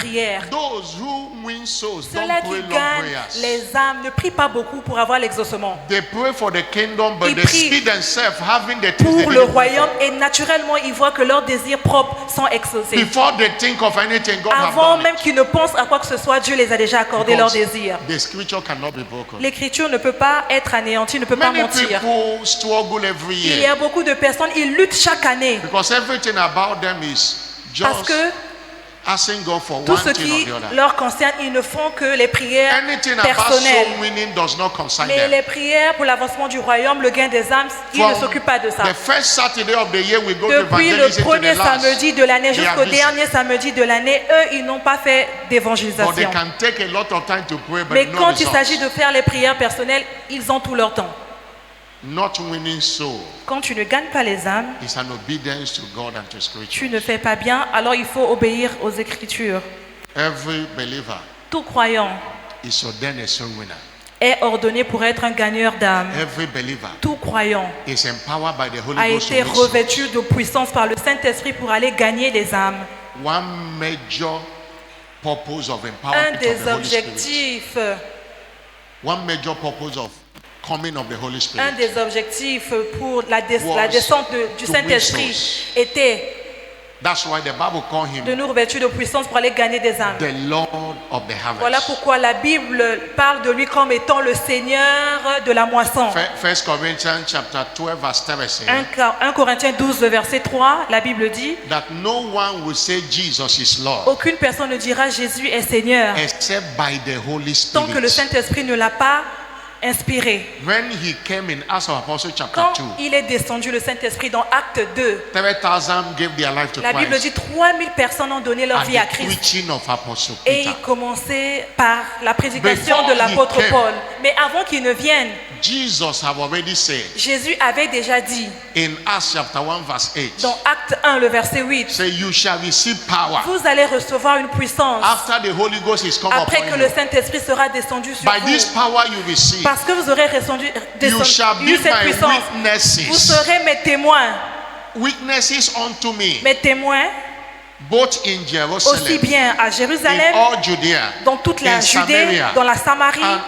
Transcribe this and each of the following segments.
prière. Those who win souls Ceux-là don't qui pray long gagnent prayers. les âmes ne prient pas beaucoup pour avoir l'exaucement. They pray for the kingdom, but Ils they prient see themselves having the things they pour le didn't pray royaume for. et naturellement ils voient que leurs désirs propres sont exaucés. Before they think of anything, God has Avant done même it. qu'ils ne pensent à quoi que ce soit, Dieu les a déjà accordé leurs Because désirs. the scripture cannot be broken. L'écriture ne peut pas être anéantie, ne peut pas Many mentir. people struggle every Il y year a beaucoup de personnes, ils luttent chaque année because everything about them is parce just que asking God for tout one ce thing qui or the other. leur concerne, ils ne font que les prières Anything about personnelles. soul winning does not concern Mais them. les prières pour l'avancement du royaume, le gain des âmes, ils ne s'occupent pas de ça. The first Saturday of the year, we go to Depuis le evangelism to premier the last. samedi de l'année They are jusqu'au busy. dernier samedi de l'année, eux, ils n'ont pas fait But they d'évangélisation. can take a lot of time to pray, Mais but no quand il results. s'agit de faire les prières personnelles, ils ont tout leur temps. Not winning soul Quand tu ne gagnes pas les âmes, is an obedience to God and to scripture. tu ne fais pas bien, alors il faut obéir aux Écritures. Every believer Tout croyant is ordained a soul winner. est ordonné pour être un gagneur d'âmes. Every believer Tout croyant is empowered by the Holy a Ghost to été win souls. revêtu de puissance par le Saint-Esprit pour aller gagner des âmes. One major purpose of Un empowerment des of the Holy Spirit. objectifs, One major purpose of coming of the Holy un Spirit des objectifs pour la was descente du to win Saint-Esprit souls. était That's why the Bible called him de nous revêtir de puissance pour aller gagner des âmes. the Lord of the harvest. Voilà pourquoi la Bible parle de lui comme étant le Seigneur de la moisson. First Corinthians chapter 12 verse 7 says 1 Corinthiens 12, le verset 3, la Bible dit that no one will say Jesus is Lord aucune personne ne dira Jésus est Seigneur except by the Holy tant que le Spirit. Saint-Esprit ne l'a pas inspiré. When he came in Acts of Apostles chapter Quand 2, il est descendu, le Saint-Esprit, dans Acte 2, 30,000 gave their life to la Bible Christ dit 3000 personnes ont donné leur at vie à the Christ. preaching of Apostle Et Peter. il commençait par la prédication Before de l'apôtre he came, Paul. Mais avant qu'il ne vienne, Jesus have already said Jésus avait déjà dit in Acts chapter 1 verse 8, dans Acte 1, le verset 8, say you shall receive power vous allez recevoir une puissance after the Holy Ghost is come après que upon le you. Saint-Esprit sera descendu sur By this vous. power you receive, Parce que vous aurez you shall eu be cette my puissance. Vous witnesses. serez mes témoins. Witnesses unto me, Mes témoins, both in aussi Jerusalem, bien à in Jérusalem, all Judea, dans toute la in Judée, Samaria, dans la Samarie, and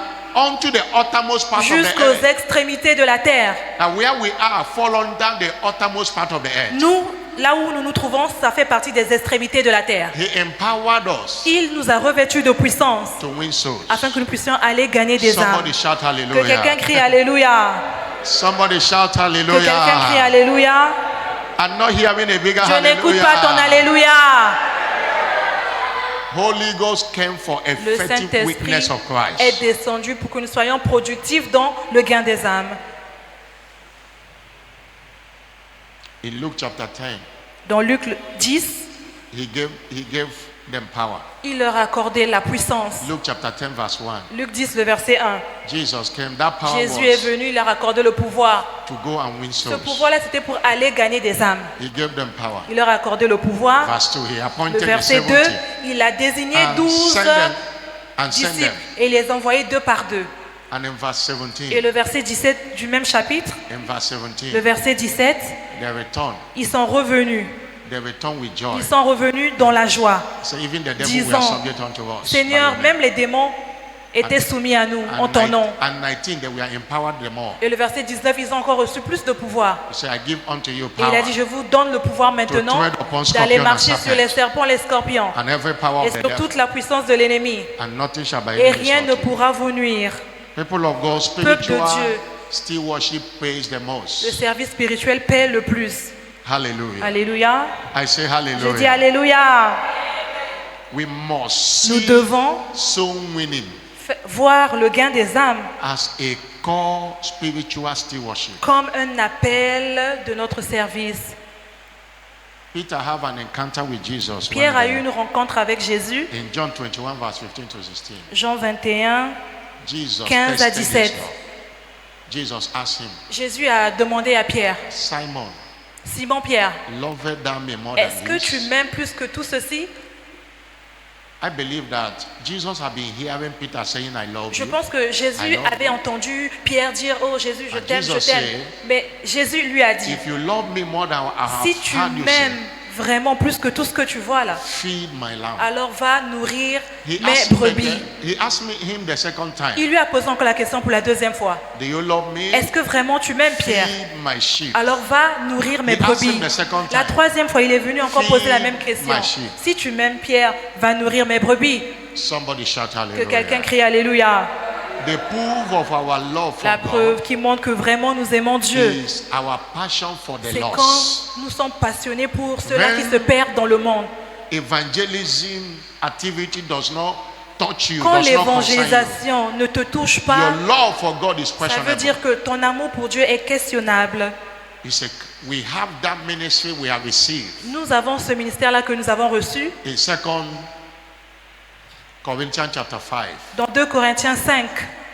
unto the uttermost part of the jusqu'aux earth. extrémités de la terre. And where we are, fall under the uttermost part of the earth. Nous, là où nous nous trouvons, ça fait partie des extrémités de la terre. He empowered us Il nous a revêtus de puissance to win souls. afin que nous puissions aller gagner des âmes. Somebody shout Que quelqu'un hallelujah. crie Alléluia. Somebody shout Que quelqu'un crie hallelujah. Alléluia. I'm not hearing a bigger Je n'écoute pas ton hallelujah. Alléluia. Holy Ghost came for Le effective Saint-Esprit witness of est Christ. descendu pour que nous soyons productifs dans le gain des âmes. In Luke chapter 10, Dans Luc 10, he gave them power. il leur a accordé la puissance. Luke chapter 10 verse 1. Luc 10, le verset 1. Jesus came. That power Jésus est was venu, il leur a accordé le pouvoir. to go and win Ce souls. pouvoir-là, c'était pour aller gagner des âmes. He gave them power. Il leur a accordé le pouvoir. Verse 2, he Le appointed the verset 2, 70 il a désigné and 12 sent them and sent disciples them. et les a envoyés deux par deux. And in verse Et 17, le verset 17 du même chapitre, in verse le 17, verset 17, they returned. ils sont revenus. They returned with joy. Ils sont revenus dans la joie. So even the devil Disant, were subject unto us. Seigneur, by your même les démons étaient soumis à nous name. en ton nom. And 19, they were empowered them all. Et le verset 19, ils ont encore reçu plus de pouvoir. He said, I give unto you Et il power a dit, je vous donne le pouvoir maintenant tread upon d'aller scorpions and marcher sur serpents. les serpents, les scorpions and every power et of the sur devil, toute la puissance de l'ennemi. and nothing shall by Et any rien means ne hurt you. pourra vous nuire. People of God, Peuple de spiritual Dieu. still worship pays the Le most. service spirituel paie le plus. Hallelujah. Alléluia. I say Je dis hallelujah. Alléluia. We must Nous see devons soul winning voir le gain des âmes as a core spiritual still worship. comme un appel de notre service. Peter have an encounter with Jesus. Pierre one a day. eu une rencontre avec Jésus. In John 21 verse 15 to 16. Jean 21, Jesus 15 à tested his 17. love. Jesus asked him, Jésus a demandé à Pierre, Simon, Simon Pierre, lovest thou me more than est-ce que tu this? m'aimes plus que tout ceci? I believe that Jesus had been hearing Peter saying, I love Je you. pense que I Jésus love avait you. entendu Pierre dire, oh Jésus, je And t'aime, je Jesus t'aime. said, Mais Jésus lui a dit, If you love me more than I have si tu heard you say, m'aimes vraiment plus que tout ce que tu vois là, feed my lamb. alors va nourrir He mes asked, brebis. he asked him the second time, Il lui a posé encore la question pour la deuxième fois. do you love me? Est-ce que vraiment tu m'aimes, Pierre? Feed my sheep. Alors va nourrir mes He asked brebis. him the second La time, troisième fois, il est venu encore poser la Feed même question. my sheep. Si tu m'aimes, Pierre, va nourrir mes brebis. somebody shout Que quelqu'un hallelujah. crie Alléluia. The proof of our love for La God preuve qui montre que vraiment nous aimons Dieu, is our passion for the c'est lost. quand nous sommes passionnés pour ceux-là When qui se perdent dans le monde. Evangelism activity does not touch you, Quand does not concern you. l'évangélisation ne te touche pas, Your love for God is ça veut questionable. dire que ton amour pour Dieu est questionnable. We have that ministry we have received Nous avons ce ministère-là que nous avons reçu in 2 Corinthians chapter 5, dans 2 Corinthiens 5,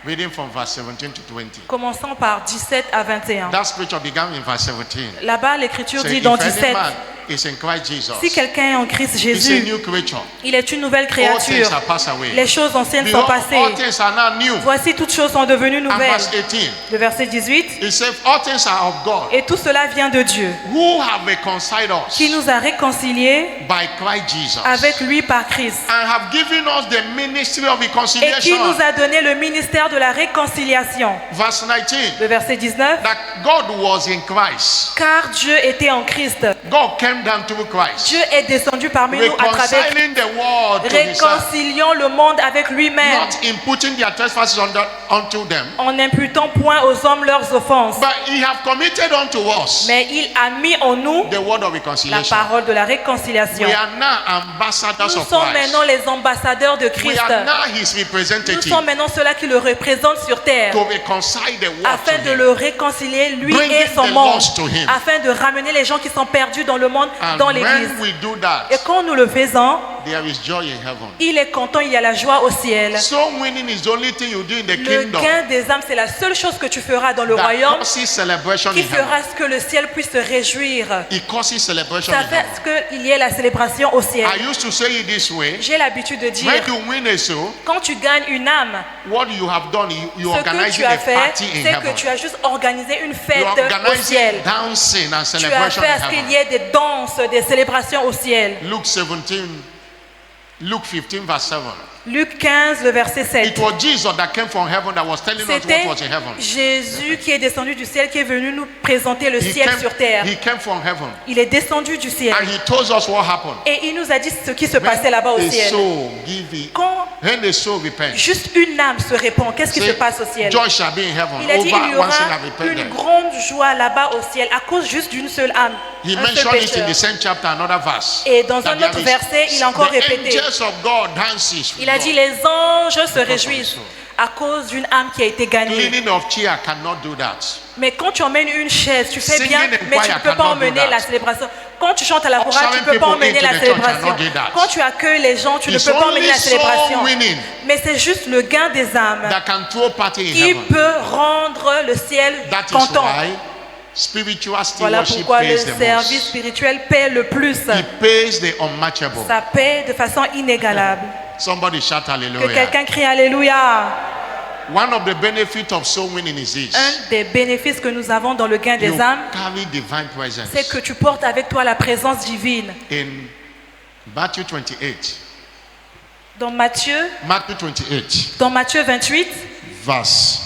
reading from verse 17 to 20. commençant par 17 à 21. That scripture began in verse 17. Là-bas, l'Écriture So dit if dans any 17, man is in Christ Jesus, si quelqu'un est en Christ he's a Jésus, new creature. il est une nouvelle All things créature. are passed away. Les choses anciennes sont Behold, all passées. things are now new. Voici toutes choses sont devenues And nouvelles. verse 18, Le verset 18. it says, all things are of God, Et tout cela vient de Dieu, who have reconciled us qui nous a réconciliés by Christ Jesus, avec lui par Christ, and have given us the ministry of et qui reconciliation. nous a donné le ministère de la réconciliation. Verse 19, Le verset 19. that God was in Christ. Car Dieu était en Christ. God came down through Christ, Dieu est descendu parmi nous à travers reconciling the world to himself, réconciliant le monde avec lui-même, not imputing their trespasses unto them, en n'imputant point aux hommes leurs offenses. but he have committed unto us Mais il a mis en nous the word of la reconciliation. parole de la réconciliation. We are now ambassadors Nous of sommes Christ. maintenant les ambassadeurs de We Christ. are now his Nous representatives sommes maintenant ceux-là qui le représentent sur terre, to reconcile the world afin to de him. le réconcilier, lui Bringing et son the monde, lost to him. afin de ramener les gens qui sont perdus dans le monde And dans when l'église. we do that, Et quand nous le faisons, there is joy in heaven. il est content, il y a la joie au ciel. Soul winning is the only thing you do in the Le kingdom gain des âmes, c'est la seule chose que tu feras dans le that royaume causes celebration qui in heaven. fera ce que le ciel puisse se réjouir. It causes celebration Ça in fait heaven. qu'il y ait la célébration au ciel. I used to say it this way. J'ai l'habitude de dire, When you win a soul, quand tu gagnes une âme, what you have done, you ce que organize tu a as fait, party in c'est que heaven. tu as juste organisé une You fête au organize ciel. dancing and Tu as celebration fait à in ce qu'il heaven. y ait des danses, des célébrations au ciel. Luke 17, Luke 15 verse 7. Luc 15, le verset 7. It was Jesus that came from heaven that was telling us C'était what was in heaven. Jésus qui est descendu du ciel, qui est venu nous présenter le He ciel came, sur terre. he came from heaven Il est descendu du ciel. and he told us what happened. Et il nous a dit ce qui se passait là-bas au When a ciel. soul give it, Quand when a soul repents, juste une âme se répand, qu'est-ce qui se passe au ciel? joy shall be in heaven Il a dit il y over one sinner aura repented. une grande joie là-bas au ciel à cause juste d'une seule âme. He Un seul mentioned it in pécheur. the same chapter, another verse. Et dans that un there autre is- verset, il a encore the répété. angels of God dances with Il a dit God. les anges se réjouissent à cause d'une âme qui a été gagnée. Cleaning of chair cannot do that. Mais quand tu emmènes une chaise, tu fais Singing bien, in mais tu choir ne peux pas cannot do emmener that. la célébration. Quand tu chantes à la chorale, tu Ushering ne peux pas people emmener into la the church célébration. cannot do that. Quand tu accueilles les gens, tu ne It's peux pas emmener only la soul célébration. winning Mais c'est juste le gain des âmes that can throw party in qui heaven. peut rendre le ciel That is content. why spiritual Voilà stewardship pourquoi le pays the service most. spirituel paie le plus. It pays the unmatchable. Ça paie de façon inégalable. Somebody shout Que hallelujah. quelqu'un crie Alléluia. One of the benefits of soul winning is this. Un des bénéfices que nous avons dans le gain You des âmes, carry divine presence. c'est que tu portes avec toi la présence divine. In Matthew 28, Dans Matthieu 28, verse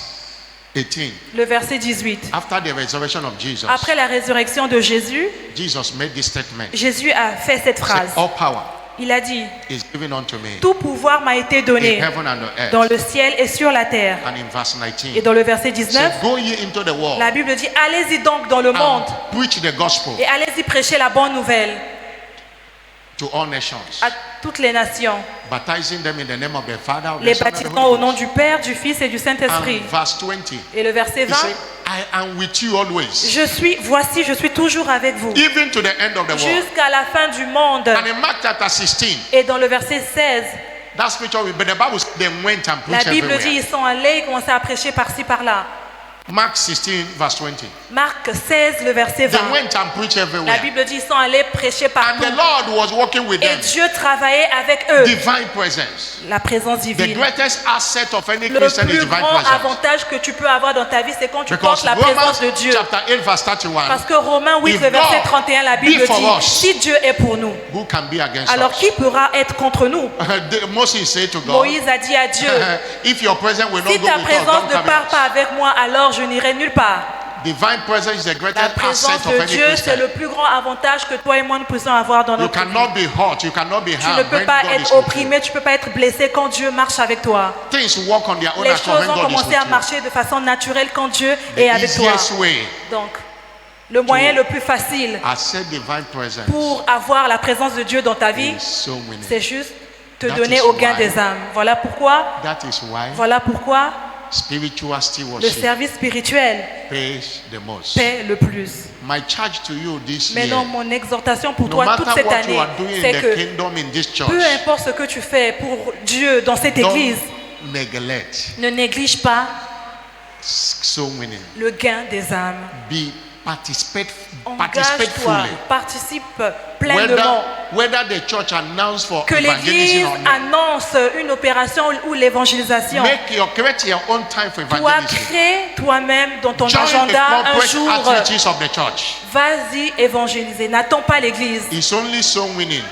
18, le verset 18. after the resurrection of Jesus, Après la résurrection de Jésus, Jesus made this statement. Jésus a fait cette Said, phrase. all power Il a dit, is given unto me tout pouvoir m'a été in donné heaven and on earth. dans le ciel et sur la terre. And in verse Et 19, dans le verset said, 19, go ye into the world la Bible dit, allez-y donc dans le monde and preach the gospel et allez-y prêcher la bonne nouvelle to all nations, à toutes les nations, baptizing them in the name of the Father, of the les Son, and the baptisant au Holy nom Ghost. du Père, du Fils et du Saint-Esprit. And verse 20, Et le verset he 20, said, I am with you always, voici, je suis toujours avec vous, even to the end of the world. jusqu'à la fin du monde. And in Mark chapter 16, Et dans le verset 16, that scripture, but the Bible said they went and la preached Bible dit, everywhere. ils sont allés, ils commençaient à prêcher par-ci, par-là. Mark 16, verse 20. Marc 16, le verset 20. They went and preached La everywhere. Bible dit, ils sont allés prêcher And partout. the Lord was working with Et them. Dieu travaillait avec eux. Divine presence. La présence The divine. greatest asset of any Le Christian is plus divine grand presence. avantage que tu peux avoir dans ta vie, c'est quand tu Because portes la présence de Romans Dieu. chapter 8, verse 31. Parce que Romains 8, If le verset God 31, la be Bible for dit, us, si Dieu est pour nous, Who can be against alors us? qui pourra être contre nous? Moses said to God, Moïse a dit à Dieu, if your presence will not si go ta with us, présence don't ne come part with pas us. avec moi, alors je n'irai nulle part. Divine presence is the La greatest asset présence of de any Dieu, c'est Christian. le plus grand avantage que toi et moi nous puissions avoir dans You notre vie. cannot be hurt, you cannot be Tu ne harmed peux when pas God is être with opprimé, tu ne peux pas être blessé quand Dieu marche avec toi. you. Things work on their own Les accord choses when ont God is commencé à with you. marcher de façon naturelle quand Dieu est The avec toi. easiest way Donc, le moyen le plus facile accept divine presence pour avoir la présence de Dieu dans ta vie, is so winning. c'est juste te That donner is au gain why- des âmes. Voilà pourquoi Spiritual le stewardship service spirituel pays the most. paie le plus. My charge to you this Mais year, non, mon exhortation pour no toi toute matter cette what you année, are doing c'est in the que kingdom in this church, peu importe ce que tu fais pour Dieu dans cette église, don't neglect ne néglige pas so winning. le gain des âmes. Participate Engage-toi, fully. participe pleinement. Whether the church announce for Que evangelism l'église or not, annonce une opération ou l'évangélisation. create your own time for Toi, evangelism. crée toi-même dans ton Join agenda the un corporate jour. activities of the church. Vas-y évangéliser. N'attends pas l'église. It's only so winning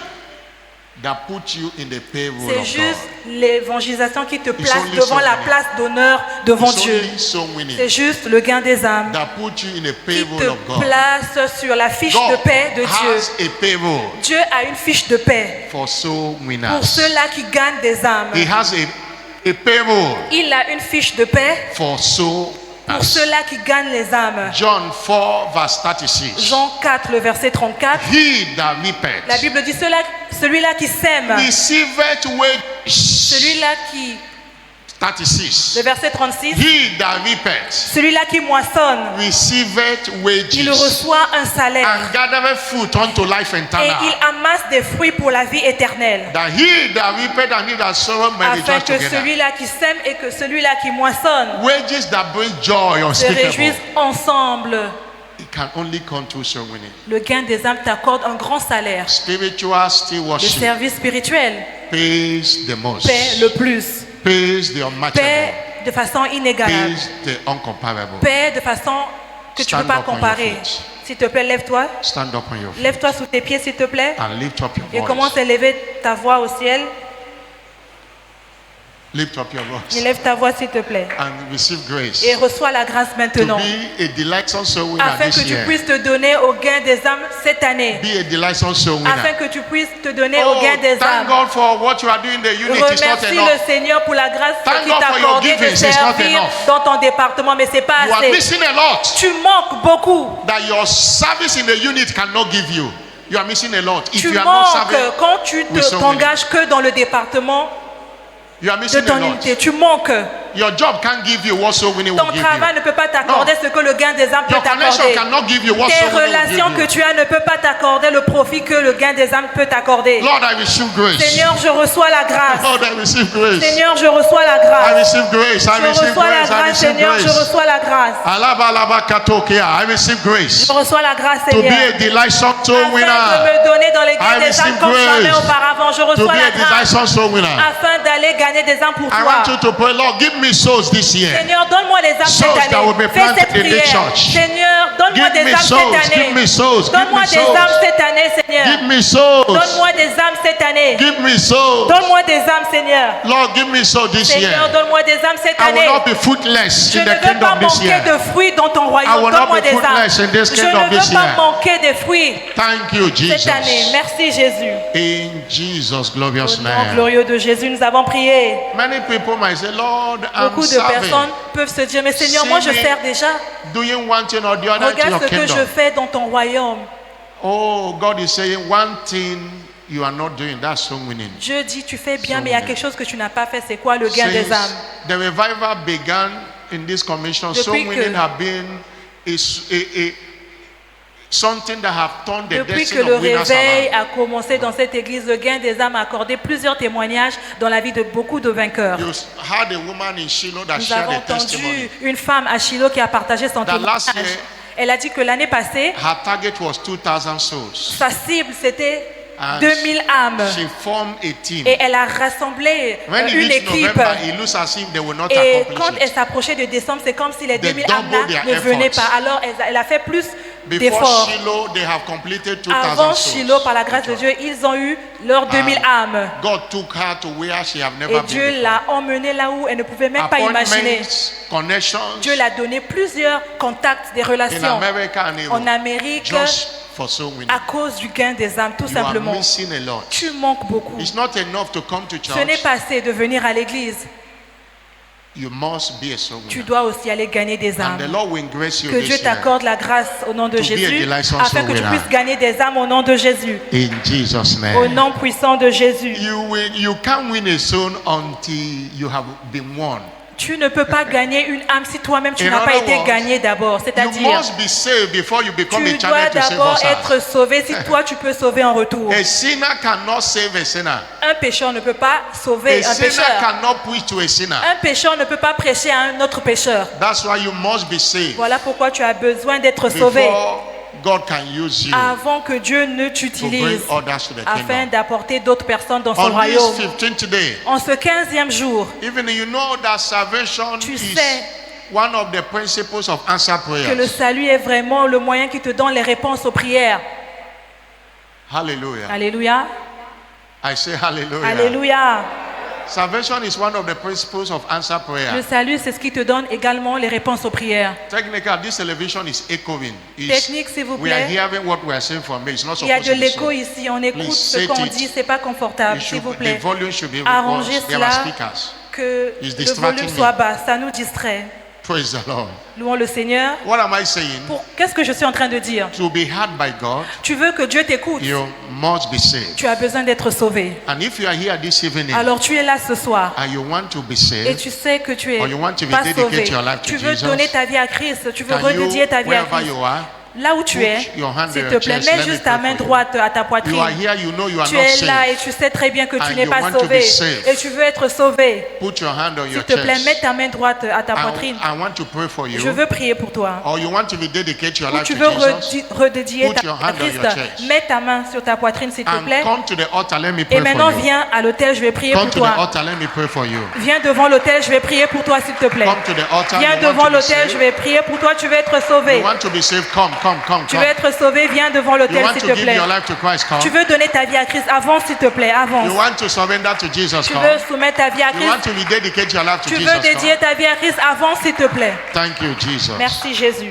that put you in the payroll C'est of juste God. l'évangélisation qui te place only devant so la winning. place d'honneur devant It's Dieu. only so winning C'est juste le gain des âmes that put you in the qui payroll te of God. place sur la fiche de God paix de Dieu. has a payroll Dieu a une fiche de paix for soul pour winners. ceux-là qui gagnent des âmes. He has a payroll Il a une fiche de paix for soul pour winners. ceux-là qui gagnent les âmes. John 4 verse 36. Jean 4, le verset 34. He that reapeth La Bible dit celui-là qui sème, receiveth wages. celui-là qui, 36. le verset 36, He that reapeth celui-là qui moissonne, receiveth il wages reçoit un salaire and gathereth fruit unto life et eternal. il amasse des fruits pour la vie éternelle. That he that reapeth and he that soweth may Afin rejoice que together. celui-là qui sème et que celui-là qui moissonne Wages that bring joy se unspeakable. réjouissent ensemble. It can only come through soul winning. Le gain des âmes t'accorde un grand salaire. Spiritual Le stewardship service spirituel pays the most. paie le plus, Pays the unmatchable. paie de façon inégalable, Pays the incomparable. paie de façon que tu ne peux Stand pas up on your comparer. feet. S'il te plaît, lève-toi. Stand up on your feet Lève-toi sous tes pieds, s'il te plaît. and lift up your Et voice. commence à élever ta voix au ciel. Lift up your voice Élève ta voix, s'il te plaît. and receive grace Et reçois la grâce to maintenant. be a delightsome soul winner Afin this que tu year. puisses te donner au gain des âmes cette année. Be a delightsome soul Afin winner. que tu puisses te donner au Oh, gain des thank âmes. God for what you are doing in the unit. It's not Remercie enough. le Seigneur pour la grâce Thank qu'il God t'a for your accordée de giving. It's not servir enough. dans ton département, mais c'est pas You are assez. missing a lot Tu manques beaucoup. that your service in the unit cannot give you. You are missing a lot. If Tu you are not manques serving, quand tu with so t'engages que dans le département you are de missing a ton lot. unité. Tu manques. Your job can't give you what soul winning will Ton give travail you. ne peut pas t'accorder ce que le gain des âmes peut Your connection t'accorder. cannot give you what Tes soul winning will relations give que you. tu as ne peuvent pas t'accorder le profit que le gain des âmes peut t'accorder. Lord, I receive grace. Seigneur, je reçois la grâce. Lord, I receive grace. Seigneur, je reçois la I grâce. receive grace. I Je receive reçois la grace. I grâce, receive Seigneur, je grace. reçois la grâce. Alaba alaba katokia. I receive grace. Je reçois la grâce, To be Seigneur. a delightsome soul Afin de winner. me donner dans les gains I des âmes receive comme jamais grace. auparavant. Je To reçois be la a grâce delightsome soul winner. afin d'aller gagner des âmes pour I want you toi. to pray, Lord, give me souls this year. Seigneur, donne-moi des âmes Souls cette that will be année. Fais planted cette in this prière. church. Seigneur, donne-moi Give des me âmes souls. cette Give année. me souls. Give Donne-moi me des souls. âmes cette année, Seigneur. Give me souls. Donne-moi des âmes cette année. Give me souls. Donne-moi des âmes, Seigneur. Lord, give me souls this Seigneur, year. donne-moi des âmes cette I will année. not be fruitless Je in ne the veux pas kingdom this manquer year. de fruits dans ton I royaume. will not Donne-moi be des âmes. fruitless in this Je kingdom ne this veux pas year. manquer de fruits. Thank you, Cette année. Jesus. Merci, Jésus. In Jesus' glorious Au nom name. glorieux de Jésus, nous avons prié. Many people might say, Lord, I'm Beaucoup de serving, personnes peuvent se dire, mais Seigneur, moi je See me sers déjà. doing one thing or the other to Regarde your ce que kingdom. je fais dans ton royaume. Oh, God is saying one thing you are not doing. That's soul winning. Dieu dit, tu fais bien, So mais il y a many. quelque chose que tu n'as pas fait. C'est quoi le gain des Since âmes? the revival began in this commission, soul Depuis que- winning have been Something that have turned the Depuis que destiny le of winners réveil around. a commencé dans cette église, le gain des âmes a accordé plusieurs témoignages dans la vie de beaucoup de vainqueurs. You had a woman in Shiloh that Nous shared avons a testimony. entendu une femme à Shiloh qui a partagé son That last témoignage. year- Elle a dit que l'année passée, Her target was 2,000 souls. sa cible c'était And 2000 âmes. She formed a team. Et elle a rassemblé When it une reached équipe. November, it looks as if they will not Et accomplish quand elle it. s'approchait de décembre, c'est comme si les They 2000 âmes-là doubled their ne venaient efforts. pas. Alors elle a fait plus Before d'efforts. Shiloh, they have completed 2,000 Avant souls. Shiloh, par la grâce de Dieu, ils ont eu leurs 2000 âmes. God took her to where she have never Et been Dieu before. l'a emmenée là où elle ne pouvait même pas imaginer. Appointments, connections Dieu l'a donné plusieurs contacts, des in relations America and en Europe Amérique just for soul winning. à cause du gain des âmes, tout You are simplement. missing a lot. Tu manques beaucoup. It's not enough to come to Ce n'est church. pas assez de venir à l'église. You must be a soul Tu winner. dois aussi aller gagner des And the âmes. Lord will grace you Que Dieu this year. t'accorde la grâce au nom de To be a Jésus, delightsome afin que soul tu winner. puisses gagner des âmes au nom de Jésus. In Jesus' Au name. nom puissant de Jésus. You can't win a soul until you have been won. Tu ne peux pas gagner une âme si toi-même tu In n'as pas other été words, gagné d'abord. You C'est-à-dire, must be saved before you become tu a dois channel to save d'abord others. être sauvé si toi tu peux sauver en retour. A sinner cannot save a sinner. Un pécheur ne peut pas A sauver un sinner pécheur. cannot preach to a sinner. Un pécheur ne peut pas prêcher à un autre pécheur. That's why you must be saved Voilà pourquoi tu as besoin d'être sauvé before God can use you avant que Dieu ne to bring t'utilise others to the afin kingdom. d'apporter d'autres personnes dans son On this royaume. 15th day, En ce 15e jour, even you know that salvation tu is sais one of the principles of answer que le prayers. salut est vraiment le moyen qui te donne les réponses aux prières. Hallelujah. Alléluia. I say hallelujah. Alléluia. Salvation is one of the principles of answer Le prayer. salut, c'est ce qui te donne également les réponses aux prières. Technically, this television is echoing. Technique, s'il vous We are plaît. hearing what we are saying from me. It's not Il y a supposed de to be l'écho so. ici, on écoute Please ce set qu'on it. dit, c'est pas confortable, It s'il should vous be- plaît. the volume should be Arrangez because there are cela, speakers. que It's le distracting volume me. soit bas, ça nous distrait. Praise the Lord. Louons le Seigneur. What am I saying? Qu'est-ce que je suis en train de dire? To be heard by God, Tu veux que Dieu t'écoute, you must be saved. tu as besoin d'être sauvé. And if you are here this evening Alors tu es là ce soir and you want to be et saved, tu sais que tu or you want to es be pas dedicate sauvé. your life to Tu veux Jesus, donner ta vie à Christ, tu veux can you, redédier ta vie à wherever Christ. you are, Là où tu put es, your hand s'il on te your plaît, chest, mets let me juste ta pray main for you. droite à ta you are poitrine. here, you know you are Tu not es là saved. et tu sais très bien que tu And n'es you pas want to be sauvé saved. et tu veux être sauvé. Put your hand on S'il your te plaît, mets chest. ta main droite à ta poitrine. I want to pray for Je you. veux prier pour toi. Or you want to be dedicate your Ou life tu to veux Jesus. redédier Put ta your à hand on Christ. your chest. Mets ta main sur ta poitrine, s'il te And plaît. come to the altar, let me Et pray maintenant, for you. viens à l'autel, je vais prier Come pour to the toi. altar, let me pray for you. Viens devant l'autel, je vais prier pour toi, s'il te plaît. Come to the altar, Viens you want devant to be l'autel, je saved. vais prier pour toi, tu veux être sauvé. You want to be saved, come. Tu veux être sauvé, viens devant You l'autel, want s'il to te give plaît. your life to Christ, come. Tu veux donner ta vie à Christ, avance, s'il te plaît, avance. You want to surrender to Jesus, Tu come. veux soumettre ta vie à You want Christ, to rededicate your life to tu Jesus, veux dédier come. ta vie à Christ, avance, s'il te plaît. Thank you, Jesus. Merci Jésus.